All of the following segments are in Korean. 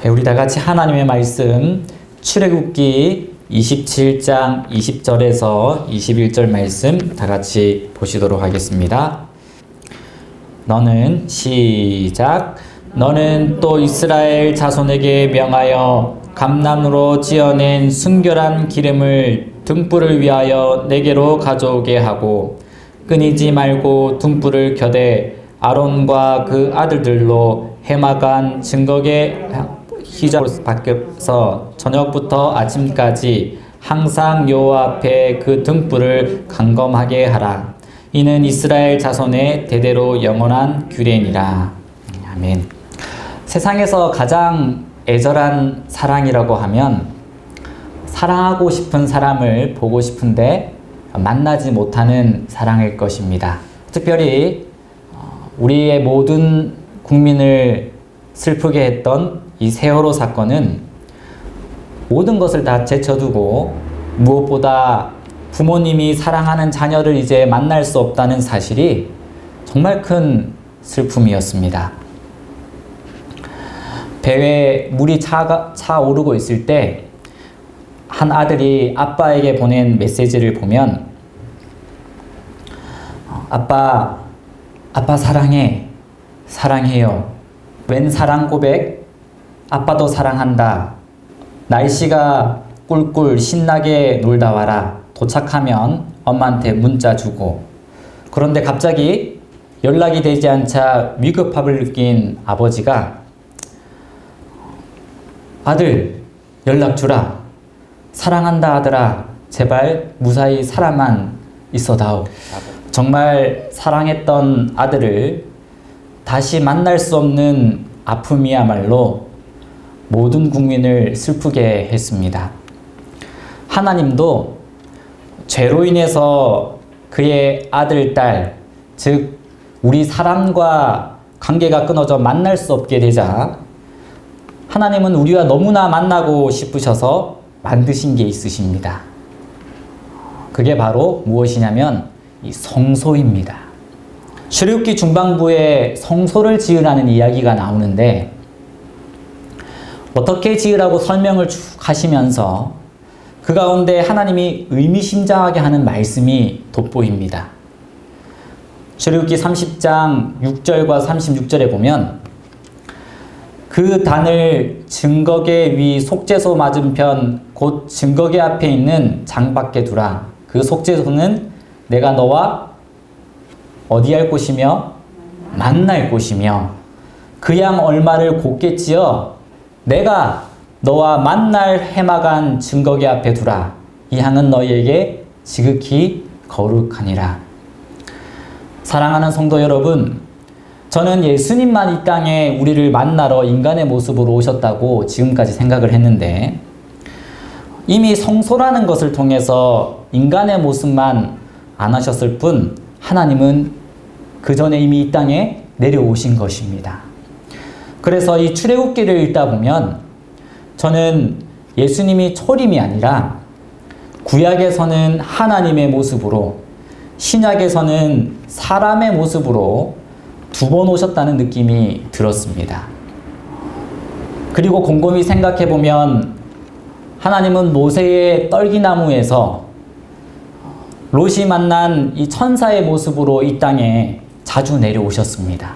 우리 다 같이 하나님의 말씀 출애굽기 27장 20절에서 21절 말씀 다 같이 보시도록 하겠습니다. 시작. 너는 또 이스라엘 자손에게 명하여 감람으로 지어낸 순결한 기름을 등불을 위하여 내게로 가져오게 하고 끊이지 말고 등불을 켜되 아론과 그 아들들로 해마간 증거계 희장 밖에서 저녁부터 아침까지 항상 여호와 앞에 그 등불을 강검하게 하라. 이는 이스라엘 자손의 대대로 영원한 규례니라. 아멘. 세상에서 가장 애절한 사랑이라고 하면 사랑하고 싶은 사람을 보고 싶은데 만나지 못하는 사랑일 것입니다. 특별히 우리의 모든 국민을 슬프게 했던 이 세월호 사건은 모든 것을 다 제쳐두고 무엇보다 부모님이 사랑하는 자녀를 이제 만날 수 없다는 사실이 정말 큰 슬픔이었습니다. 배에 물이 차오르고 있을 때 한 아들이 아빠에게 보낸 메시지를 보면 아빠 사랑해요. 웬 사랑 고백? 아빠도 사랑한다. 날씨가 꿀꿀 신나게 놀다 와라. 도착하면 엄마한테 문자 주고. 그런데 갑자기 연락이 되지 않자 위급함을 느낀 아버지가 아들 연락 주라. 사랑한다 아들아. 제발 무사히 살아만 있어다오. 정말 사랑했던 아들을 다시 만날 수 없는 아픔이야말로 모든 국민을 슬프게 했습니다. 하나님도 죄로 인해서 그의 아들, 딸, 즉 우리 사람과 관계가 끊어져 만날 수 없게 되자 하나님은 우리와 너무나 만나고 싶으셔서 만드신 게 있으십니다. 그게 바로 무엇이냐면 이 성소입니다. 출애굽기 중반부에 성소를 지으라는 이야기가 나오는데 어떻게 지으라고 설명을 쭉 하시면서 그 가운데 하나님이 의미심장하게 하는 말씀이 돋보입니다. 출애굽기 30장 6절과 36절에 보면 그 단을 증거계 위 속죄소 맞은편 곧 증거계 앞에 있는 장밖에 두라. 그 속죄소는 내가 너와 어디 할 곳이며 만날 곳이며 그 양 얼마를 곱게 찌어 내가 너와 만날 해마간 증거계 앞에 두라. 이 양은 너희에게 지극히 거룩하니라. 사랑하는 성도 여러분, 저는 예수님만 이 땅에 우리를 만나러 인간의 모습으로 오셨다고 지금까지 생각을 했는데 이미 성소라는 것을 통해서 인간의 모습만 안 하셨을 뿐 하나님은 그 전에 이미 이 땅에 내려오신 것입니다. 그래서 이 출애굽기를 읽다 보면 저는 예수님이 초림이 아니라 구약에서는 하나님의 모습으로 신약에서는 사람의 모습으로 두 번 오셨다는 느낌이 들었습니다. 그리고 곰곰이 생각해 보면 하나님은 모세의 떨기나무에서 롯이 만난 이 천사의 모습으로 이 땅에 자주 내려오셨습니다.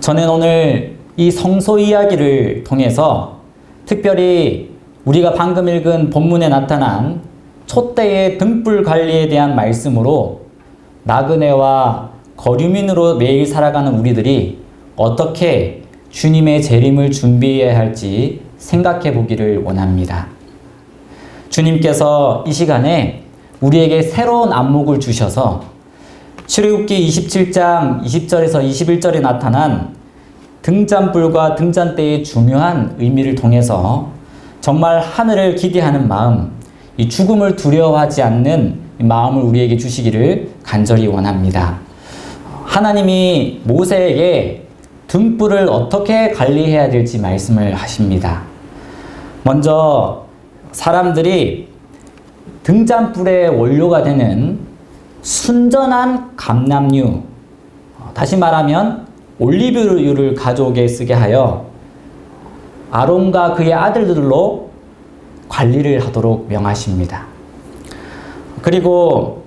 저는 오늘 이 성소 이야기를 통해서 특별히 우리가 방금 읽은 본문에 나타난 촛대의 등불 관리에 대한 말씀으로 나그네와 거류민으로 매일 살아가는 우리들이 어떻게 주님의 재림을 준비해야 할지 생각해 보기를 원합니다. 주님께서 이 시간에 우리에게 새로운 안목을 주셔서 출애굽기 27장 20절에서 21절에 나타난 등잔불과 등잔대의 중요한 의미를 통해서 정말 하늘을 기대하는 마음, 이 죽음을 두려워하지 않는 마음을 우리에게 주시기를 간절히 원합니다. 하나님이 모세에게 등불을 어떻게 관리해야 될지 말씀을 하십니다. 먼저 사람들이 등잔불의 원료가 되는 순전한 감람유, 다시 말하면 올리브유를 가족에 쓰게 하여 아론과 그의 아들들로 관리를 하도록 명하십니다. 그리고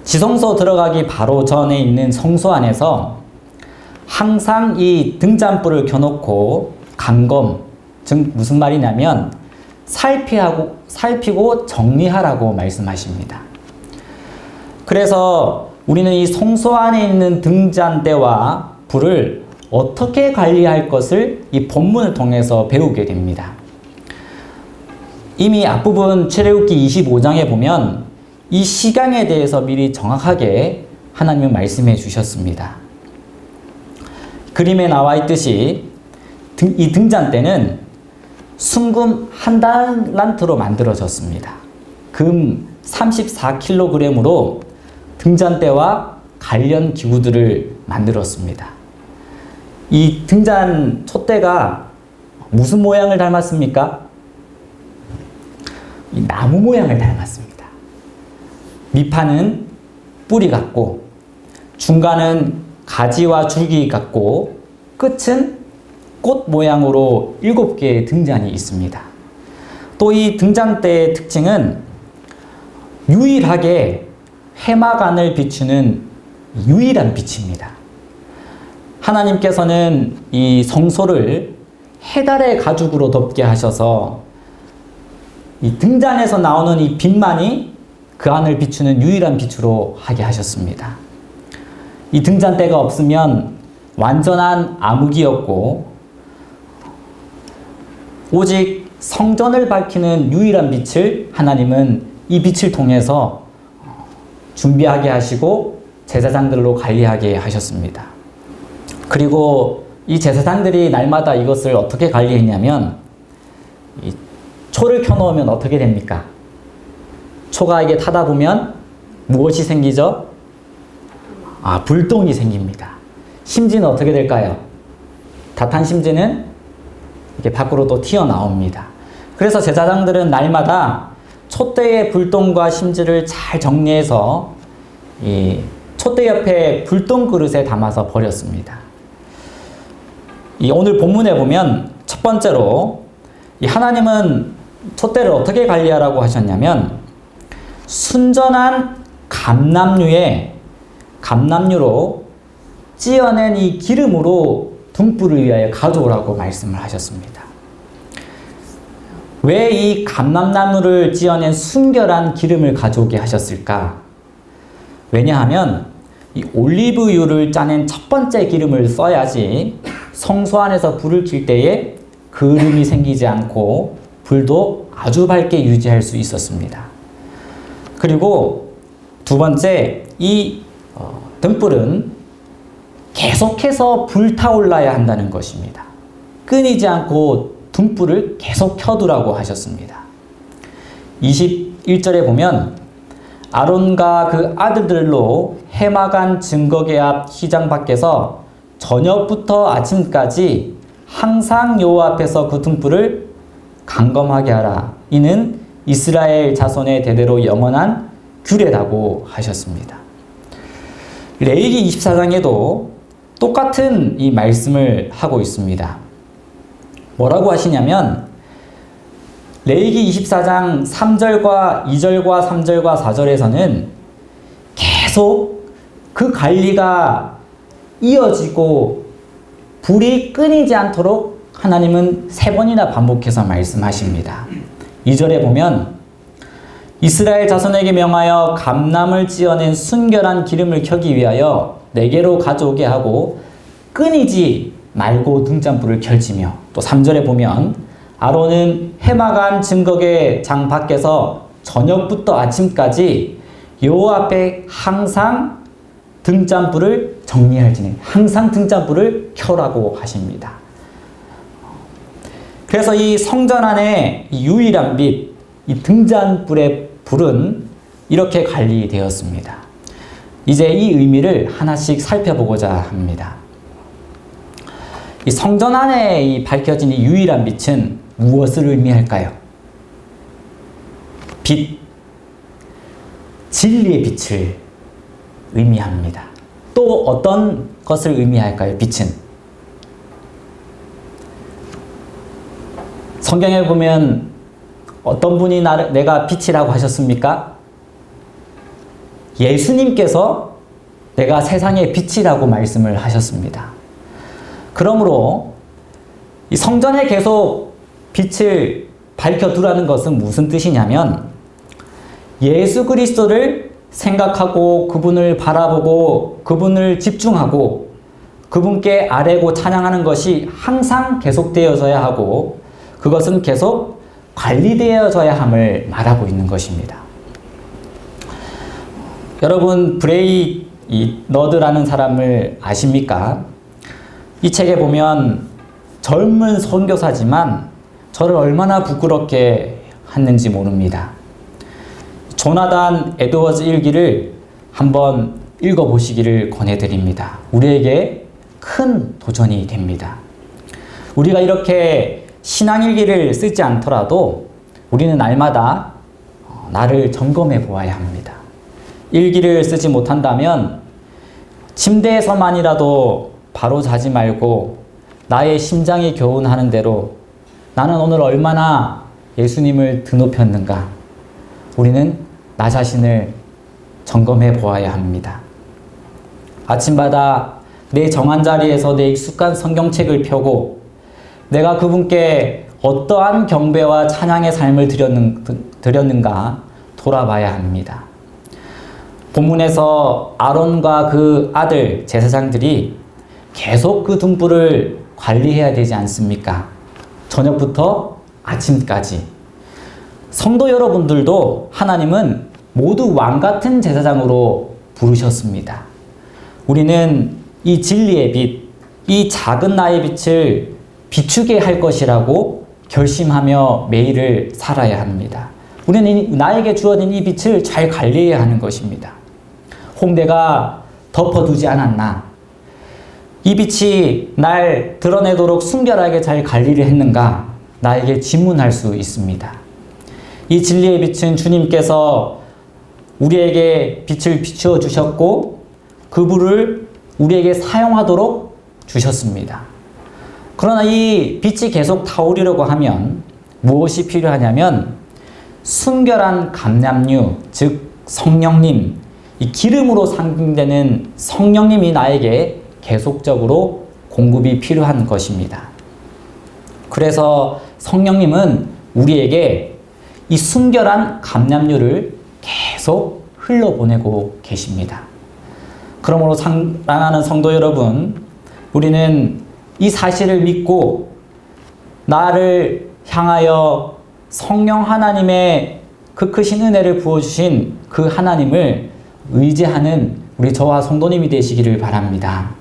지성소 들어가기 바로 전에 있는 성소 안에서 항상 이 등잔불을 켜놓고 감검, 즉 무슨 말이냐면 살피고 정리하라고 말씀하십니다. 그래서 우리는 이 성소 안에 있는 등잔대와 불을 어떻게 관리할 것을 이 본문을 통해서 배우게 됩니다. 이미 앞부분 출애굽기 25장에 보면 이 시간에 대해서 미리 정확하게 하나님은 말씀해 주셨습니다. 그림에 나와 있듯이 이 등잔대는 순금 한 달란트로 만들어졌습니다. 금 34kg으로 등잔대와 관련 기구들을 만들었습니다. 이 등잔 촛대가 무슨 모양을 닮았습니까? 이 나무 모양을 닮았습니다. 밑판은 뿌리 같고 중간은 가지와 줄기 같고 끝은 꽃 모양으로 7개의 등잔이 있습니다. 또 이 등잔대의 특징은 유일하게 해마간을 비추는 유일한 빛입니다. 하나님께서는 이 성소를 해달의 가죽으로 덮게 하셔서 이 등잔에서 나오는 이 빛만이 그 안을 비추는 유일한 빛으로 하게 하셨습니다. 이 등잔대가 없으면 완전한 암흑이었고 오직 성전을 밝히는 유일한 빛을 하나님은 이 빛을 통해서 준비하게 하시고 제사장들로 관리하게 하셨습니다. 그리고 이 제사장들이 날마다 이것을 어떻게 관리했냐면 이 초를 켜놓으면 어떻게 됩니까? 초가 이게 타다 보면 무엇이 생기죠? 불똥이 생깁니다. 심지는 어떻게 될까요? 다 탄 심지는 이게 밖으로 또 튀어나옵니다. 그래서 제사장들은 날마다 촛대의 불똥과 심지를 잘 정리해서 이 촛대 옆에 불똥 그릇에 담아서 버렸습니다. 이 오늘 본문에 보면 첫 번째로 이 하나님은 촛대를 어떻게 관리하라고 하셨냐면 순전한 감람류로 찌어낸 이 기름으로 등불을 위하여 가져오라고 말씀을 하셨습니다. 왜 이 감람나무를 찌어낸 순결한 기름을 가져오게 하셨을까? 왜냐하면 이 올리브유를 짜낸 첫 번째 기름을 써야지 성소 안에서 불을 킬 때에 그름이 생기지 않고 불도 아주 밝게 유지할 수 있었습니다. 그리고 두 번째, 이 등불은 계속해서 불타올라야 한다는 것입니다. 끊이지 않고 등불을 계속 켜두라고 하셨습니다. 21절에 보면 아론과 그 아들들로 해마간 증거궤 앞 휘장 밖에서 저녁부터 아침까지 항상 여호와 앞에서 그 등불을 강검하게 하라. 이는 이스라엘 자손의 대대로 영원한 규례라고 하셨습니다. 레위기 24장에도 똑같은 이 말씀을 하고 있습니다. 뭐라고 하시냐면 레위기 24장 3절과 2절과 3절과 4절에서는 계속 그 관리가 이어지고 불이 끊이지 않도록 하나님은 3번이나 반복해서 말씀하십니다. 2절에 보면 이스라엘 자손에게 명하여 감람을 찌어낸 순결한 기름을 켜기 위하여 내게로 가져오게 하고 끊이지 말고 등잔불을 켤지며, 또 3절에 보면 아론은 해마간 증거궤 장 밖에서 저녁부터 아침까지 여호와 앞에 항상 등잔불을 정리할지니, 항상 등잔불을 켜라고 하십니다. 그래서 이 성전 안에 유일한 빛, 이 등잔불의 불은 이렇게 관리되었습니다. 이제 이 의미를 하나씩 살펴보고자 합니다. 이 성전 안에 이 밝혀진 이 유일한 빛은 무엇을 의미할까요? 빛, 진리의 빛을 의미합니다. 또 어떤 것을 의미할까요? 빛은 성경에 보면 어떤 분이 내가 빛이라고 하셨습니까? 예수님께서 내가 세상의 빛이라고 말씀을 하셨습니다. 그러므로 이 성전에 계속 빛을 밝혀두라는 것은 무슨 뜻이냐면 예수 그리스도를 생각하고 그분을 바라보고 그분을 집중하고 그분께 아뢰고 찬양하는 것이 항상 계속되어져야 하고 그것은 계속 관리되어져야 함을 말하고 있는 것입니다. 여러분 브레이 너드라는 사람을 아십니까? 이 책에 보면 젊은 선교사지만 저를 얼마나 부끄럽게 했는지 모릅니다. 조나단 에드워즈 일기를 한번 읽어보시기를 권해드립니다. 우리에게 큰 도전이 됩니다. 우리가 이렇게 신앙일기를 쓰지 않더라도 우리는 날마다 나를 점검해 보아야 합니다. 일기를 쓰지 못한다면 침대에서만이라도 바로 자지 말고 나의 심장이 교훈하는 대로 나는 오늘 얼마나 예수님을 드높였는가 우리는 나 자신을 점검해 보아야 합니다. 아침마다 내 정한 자리에서 내 익숙한 성경책을 펴고 내가 그분께 어떠한 경배와 찬양의 삶을 드렸는가 돌아봐야 합니다. 본문에서 아론과 그 아들 제사장들이 계속 그 등불을 관리해야 되지 않습니까? 저녁부터 아침까지. 성도 여러분들도 하나님은 모두 왕같은 제사장으로 부르셨습니다. 우리는 이 진리의 빛, 이 작은 나의 빛을 비추게 할 것이라고 결심하며 매일을 살아야 합니다. 우리는 나에게 주어진 이 빛을 잘 관리해야 하는 것입니다. 홍대가 덮어두지 않았나? 이 빛이 날 드러내도록 순결하게 잘 관리를 했는가? 나에게 질문할 수 있습니다. 이 진리의 빛은 주님께서 우리에게 빛을 비추어 주셨고 그 불을 우리에게 사용하도록 주셨습니다. 그러나 이 빛이 계속 타오르려고 하면 무엇이 필요하냐면 순결한 감람류, 즉 성령님, 이 기름으로 상징되는 성령님이 나에게 계속적으로 공급이 필요한 것입니다. 그래서 성령님은 우리에게 이 순결한 감람류를 계속 흘러보내고 계십니다. 그러므로 사랑하는 성도 여러분, 우리는 이 사실을 믿고 나를 향하여 성령 하나님의 그 크신 은혜를 부어주신 그 하나님을 의지하는 우리 저와 성도님이 되시기를 바랍니다.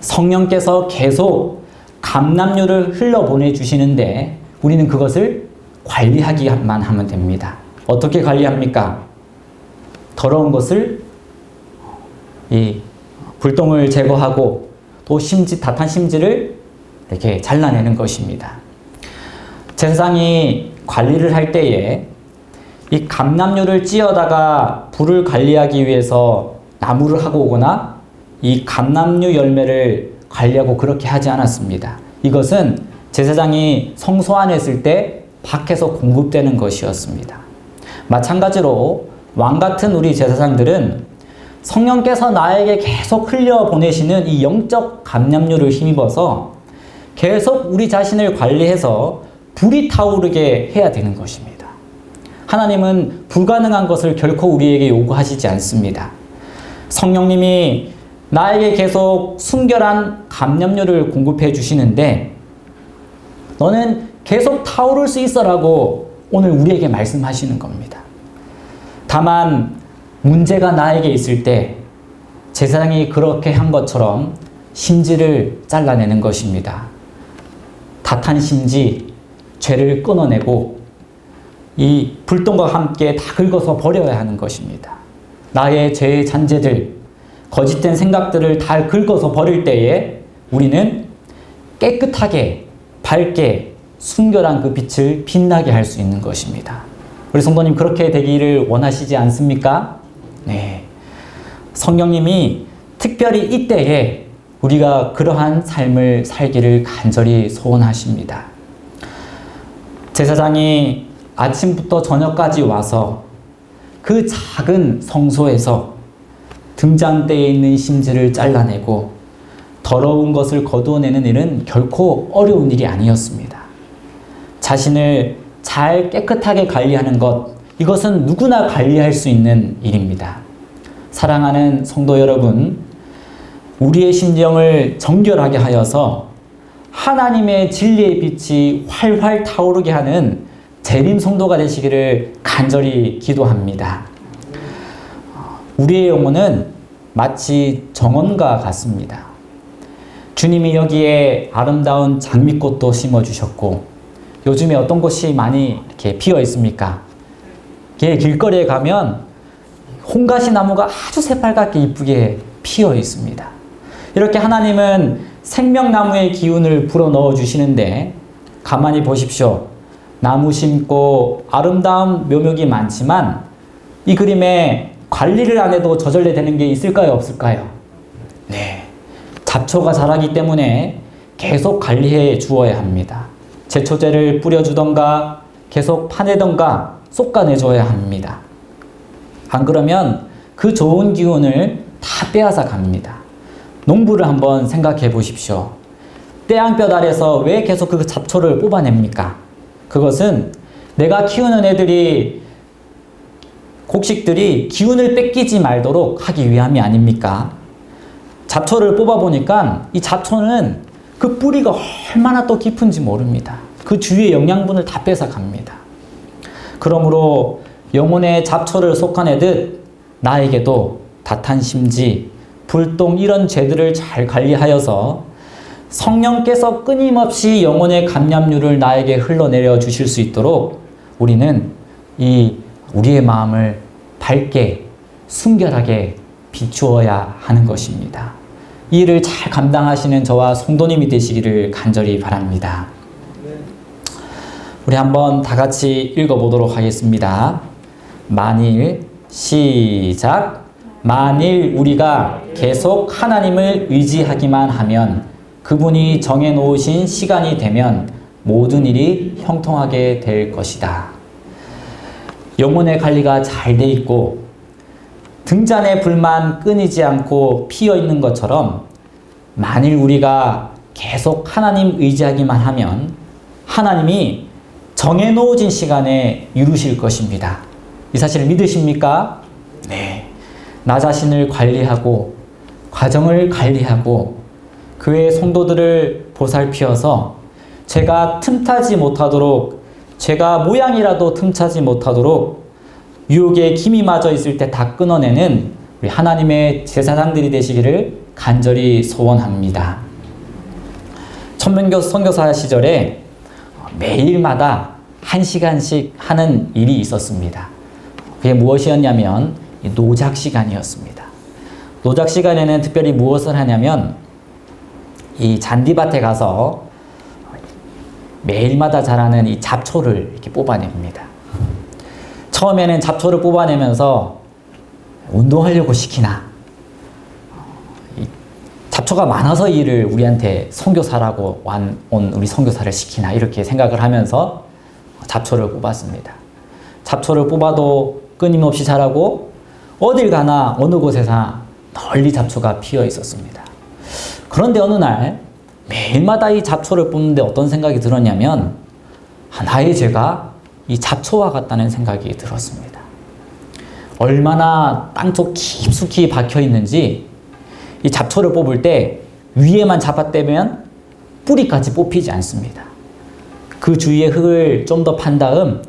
성령께서 계속 감람류를 흘러보내주시는데 우리는 그것을 관리하기만 하면 됩니다. 어떻게 관리합니까? 더러운 것을 이 불똥을 제거하고 또 다탄 심지를 이렇게 잘라내는 것입니다. 제사장이 관리를 할 때에 이 감람류를 찧어다가 불을 관리하기 위해서 나무를 하고 오거나 이 감람류 열매를 관리하고 그렇게 하지 않았습니다. 이것은 제사장이 성소 안에 있을 때 밖에서 공급되는 것이었습니다. 마찬가지로 왕같은 우리 제사장들은 성령께서 나에게 계속 흘려보내시는 이 영적 감람류를 힘입어서 계속 우리 자신을 관리해서 불이 타오르게 해야 되는 것입니다. 하나님은 불가능한 것을 결코 우리에게 요구하시지 않습니다. 성령님이 나에게 계속 순결한 감람류를 공급해 주시는데 너는 계속 타오를 수 있어라고 오늘 우리에게 말씀하시는 겁니다. 다만 문제가 나에게 있을 때 제사장이 그렇게 한 것처럼 심지를 잘라내는 것입니다. 다탄 심지, 죄를 끊어내고 이 불똥과 함께 다 긁어서 버려야 하는 것입니다. 나의 죄의 잔재들, 거짓된 생각들을 다 긁어서 버릴 때에 우리는 깨끗하게, 밝게, 순결한 그 빛을 빛나게 할 수 있는 것입니다. 우리 성도님 그렇게 되기를 원하시지 않습니까? 네. 성령님이 특별히 이때에 우리가 그러한 삶을 살기를 간절히 소원하십니다. 제사장이 아침부터 저녁까지 와서 그 작은 성소에서 등잔대에 있는 심지를 잘라내고 더러운 것을 거두어내는 일은 결코 어려운 일이 아니었습니다. 자신을 잘 깨끗하게 관리하는 것, 이것은 누구나 관리할 수 있는 일입니다. 사랑하는 성도 여러분, 우리의 심령을 정결하게 하여서 하나님의 진리의 빛이 활활 타오르게 하는 재림 성도가 되시기를 간절히 기도합니다. 우리의 영혼은 마치 정원과 같습니다. 주님이 여기에 아름다운 장미꽃도 심어주셨고, 요즘에 어떤 곳이 많이 이렇게 피어 있습니까? 길거리에 가면 홍가시 나무가 아주 새빨갛게 이쁘게 피어 있습니다. 이렇게 하나님은 생명나무의 기운을 불어 넣어 주시는데, 가만히 보십시오. 나무 심고 아름다운 묘목이 많지만 이 그림에 관리를 안 해도 저절로 되는 게 있을까요, 없을까요? 네. 잡초가 자라기 때문에 계속 관리해 주어야 합니다. 제초제를 뿌려주던가 계속 파내던가 솎아내줘야 합니다. 안 그러면 그 좋은 기운을 다 빼앗아 갑니다. 농부를 한번 생각해 보십시오. 떼양볕 아래서 왜 계속 그 잡초를 뽑아냅니까? 그것은 내가 키우는 애들이, 곡식들이 기운을 뺏기지 말도록 하기 위함이 아닙니까? 잡초를 뽑아보니까 이 잡초는 그 뿌리가 얼마나 또 깊은지 모릅니다. 그 주위의 영양분을 다 뺏어 갑니다. 그러므로 영혼의 잡초를 솎아내듯 나에게도 다탄 심지, 불똥 이런 죄들을 잘 관리하여서 성령께서 끊임없이 영혼의 감람류를 나에게 흘러내려 주실 수 있도록 우리는 우리의 마음을 밝게 순결하게 비추어야 하는 것입니다. 이 일을 잘 감당하시는 저와 성도님이 되시기를 간절히 바랍니다. 우리 한번 다 같이 읽어보도록 하겠습니다. 만일, 시작. 만일 우리가 계속 하나님을 의지하기만 하면 그분이 정해놓으신 시간이 되면 모든 일이 형통하게 될 것이다. 영혼의 관리가 잘 돼 있고 등잔의 불만 끊이지 않고 피어 있는 것처럼, 만일 우리가 계속 하나님 의지하기만 하면 하나님이 정해놓으신 시간에 이루실 것입니다. 이 사실을 믿으십니까? 네. 나 자신을 관리하고 가정을 관리하고 교회 성도들을 보살피어서 제가 틈타지 못하도록, 제가 모양이라도 틈타지 못하도록 유혹에 김이 맞아 있을 때 다 끊어내는 우리 하나님의 제사장들이 되시기를 간절히 소원합니다. 천명교 선교사 시절에 매일마다 1시간씩 하는 일이 있었습니다. 그게 무엇이었냐면 노작 시간이었습니다. 노작 시간에는 특별히 무엇을 하냐면 이 잔디밭에 가서 매일마다 자라는 이 잡초를 이렇게 뽑아냅니다. 처음에는 잡초를 뽑아내면서 운동하려고 시키나, 잡초가 많아서 이 일을 우리한테 선교사라고 온 우리 선교사를 시키나, 이렇게 생각을 하면서 잡초를 뽑았습니다. 잡초를 뽑아도 끊임없이 자라고 어딜 가나 어느 곳에나 널리 잡초가 피어 있었습니다. 그런데 어느 날 매일마다 이 잡초를 뽑는데 어떤 생각이 들었냐면, 나의 죄가 이 잡초와 같다는 생각이 들었습니다. 얼마나 땅속 깊숙이 박혀 있는지 이 잡초를 뽑을 때 위에만 잡아떼면 뿌리까지 뽑히지 않습니다. 그 주위의 흙을 좀 더 판 다음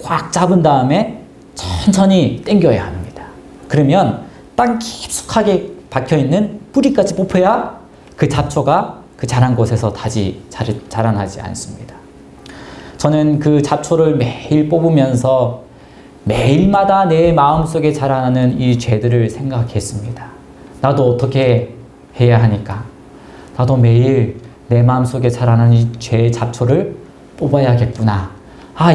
꽉 잡은 다음에 천천히 당겨야 합니다. 그러면 땅 깊숙하게 박혀 있는 뿌리까지 뽑혀야 그 잡초가 그 자란 곳에서 다시 자라나지 않습니다. 저는 그 잡초를 매일 뽑으면서 매일마다 내 마음속에 자라나는 이 죄들을 생각했습니다. 나도 어떻게 해야 하니까? 나도 매일 내 마음속에 자라나는 이 죄의 잡초를 뽑아야겠구나.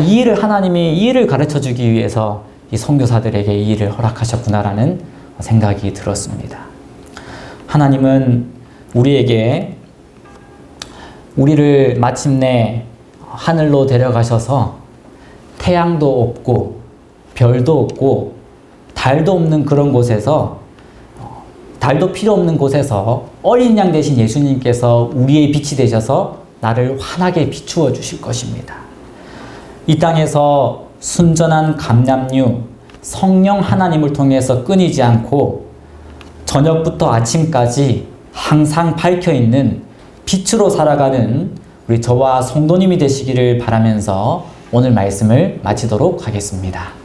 이 일을 하나님이 이 일을 가르쳐주기 위해서 이 선교사들에게 이 일을 허락하셨구나라는 생각이 들었습니다. 하나님은 우리를 마침내 하늘로 데려가셔서 태양도 없고 별도 없고 달도 없는 그런 곳에서, 달도 필요 없는 곳에서 어린 양 대신 예수님께서 우리의 빛이 되셔서 나를 환하게 비추어 주실 것입니다. 이 땅에서 순전한 감람류 성령 하나님을 통해서 끊이지 않고 저녁부터 아침까지 항상 밝혀 있는 빛으로 살아가는 우리 저와 성도님이 되시기를 바라면서 오늘 말씀을 마치도록 하겠습니다.